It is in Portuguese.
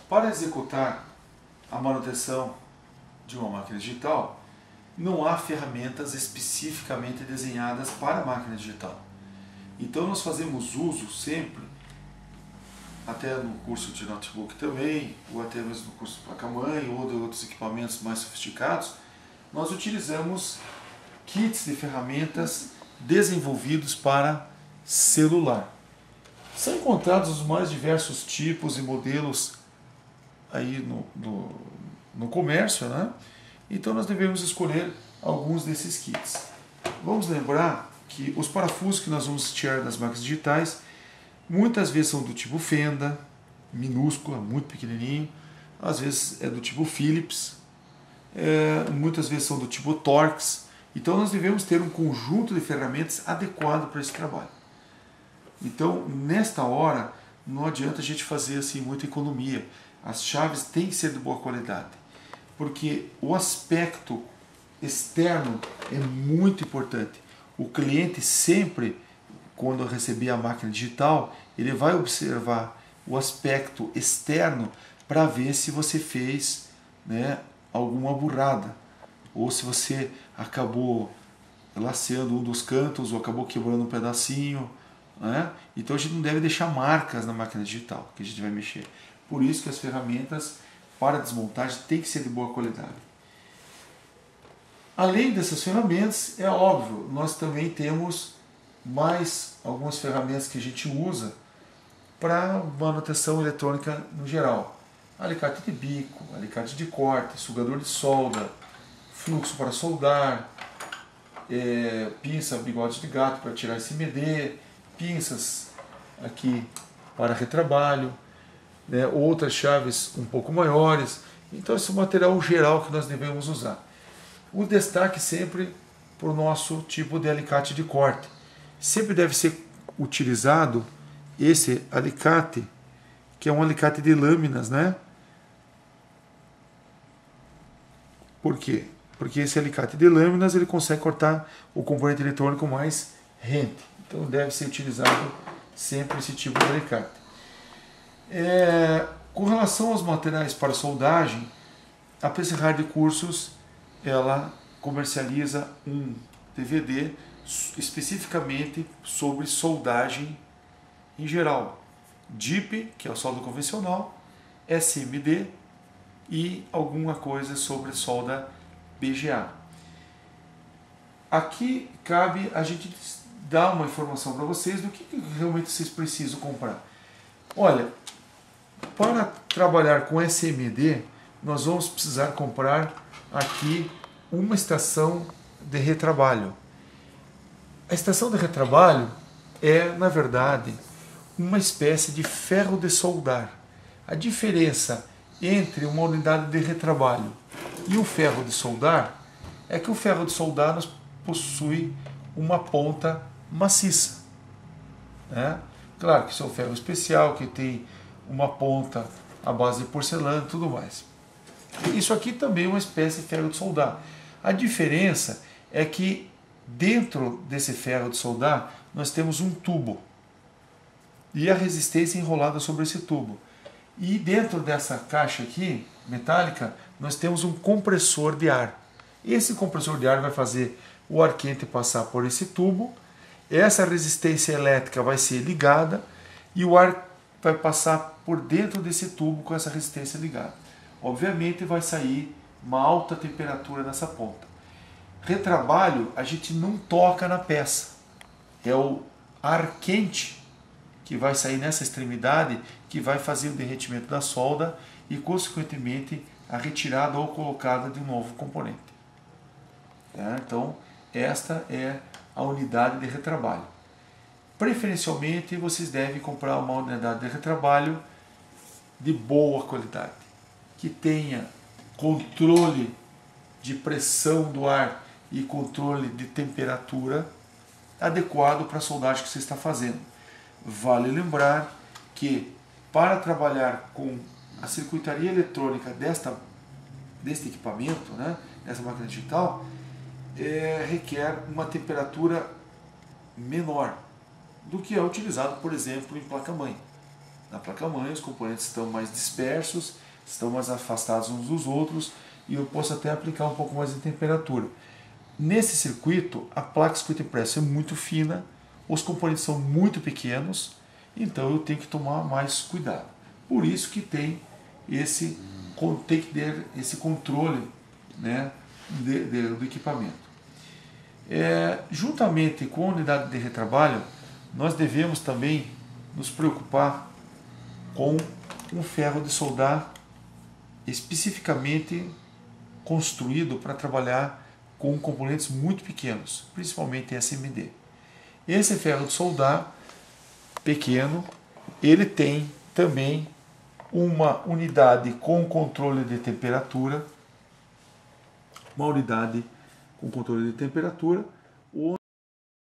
Para executar a manutenção de uma máquina digital, não há ferramentas especificamente desenhadas para a máquina digital. Então nós fazemos uso sempre, até no curso de notebook também, ou até mesmo no curso de placa-mãe, ou de outros equipamentos mais sofisticados, nós utilizamos kits de ferramentas desenvolvidos para celular. São encontrados os mais diversos tipos e modelos aí no comércio, né? Então nós devemos escolher alguns desses kits. Vamos lembrar que os parafusos que nós vamos tirar das máquinas digitais muitas vezes são do tipo fenda, minúscula, muito pequenininho, às vezes é do tipo Phillips, muitas vezes são do tipo Torx. Então nós devemos ter um conjunto de ferramentas adequado para esse trabalho. Então nesta hora não adianta a gente fazer assim muita economia. As chaves têm que ser de boa qualidade, porque o aspecto externo é muito importante. O cliente sempre, quando receber a máquina digital, ele vai observar o aspecto externo para ver se você fez, né, alguma burrada, ou se você acabou laceando um dos cantos ou acabou quebrando um pedacinho, né? Então a gente não deve deixar marcas na máquina digital que a gente vai mexer. Por isso que as ferramentas para desmontagem têm que ser de boa qualidade. Além dessas ferramentas, é óbvio, nós também temos mais algumas ferramentas que a gente usa para manutenção eletrônica no geral. Alicate de bico, alicate de corte, sugador de solda, fluxo para soldar, pinça bigode de gato para tirar CMD, pinças aqui para retrabalho, né, outras chaves um pouco maiores. Então esse é o material geral que nós devemos usar. O destaque sempre para o nosso tipo de alicate de corte. Sempre deve ser utilizado esse alicate, que é um alicate de lâminas, né? Por quê? Porque esse alicate de lâminas ele consegue cortar o componente eletrônico mais rente. Então deve ser utilizado sempre esse tipo de alicate. Com relação aos materiais para soldagem, a PC Hard Cursos ela comercializa um DVD especificamente sobre soldagem em geral. DIP, que é o solda convencional, SMD e alguma coisa sobre solda BGA. Aqui cabe a gente dar uma informação para vocês do que realmente vocês precisam comprar. Olha, para trabalhar com SMD, nós vamos precisar comprar aqui uma estação de retrabalho. A estação de retrabalho é, na verdade, uma espécie de ferro de soldar. A diferença entre uma unidade de retrabalho e o ferro de soldar é que o ferro de soldar possui uma ponta maciça, né? Claro que isso é um ferro especial, que tem uma ponta à base de porcelana e tudo mais. Isso aqui também é uma espécie de ferro de soldar. A diferença é que dentro desse ferro de soldar nós temos um tubo e a resistência enrolada sobre esse tubo. E dentro dessa caixa aqui, metálica, nós temos um compressor de ar. Esse compressor de ar vai fazer o ar quente passar por esse tubo, essa resistência elétrica vai ser ligada e o ar vai passar por dentro desse tubo com essa resistência ligada. Obviamente vai sair uma alta temperatura nessa ponta. Retrabalho a gente não toca na peça, é o ar quente que vai sair nessa extremidade que vai fazer o derretimento da solda e consequentemente a retirada ou colocada de um novo componente. Então esta é a unidade de retrabalho. Preferencialmente vocês devem comprar uma unidade de retrabalho de boa qualidade, que tenha controle de pressão do ar e controle de temperatura adequado para a soldagem que você está fazendo. Vale lembrar que para trabalhar com a circuitaria eletrônica deste equipamento, né, dessa máquina digital, requer uma temperatura menor do que é utilizado, por exemplo, em placa-mãe. Na placa-mãe os componentes estão mais dispersos, estão mais afastados uns dos outros e eu posso até aplicar um pouco mais de temperatura. Nesse circuito, a placa circuito impresso é muito fina, os componentes são muito pequenos, então eu tenho que tomar mais cuidado. Por isso que tem que ter esse controle, né, do equipamento. Juntamente com a unidade de retrabalho, nós devemos também nos preocupar com um ferro de soldar especificamente construído para trabalhar com componentes muito pequenos, principalmente SMD. Esse ferro de soldar pequeno, ele tem também uma unidade com controle de temperatura,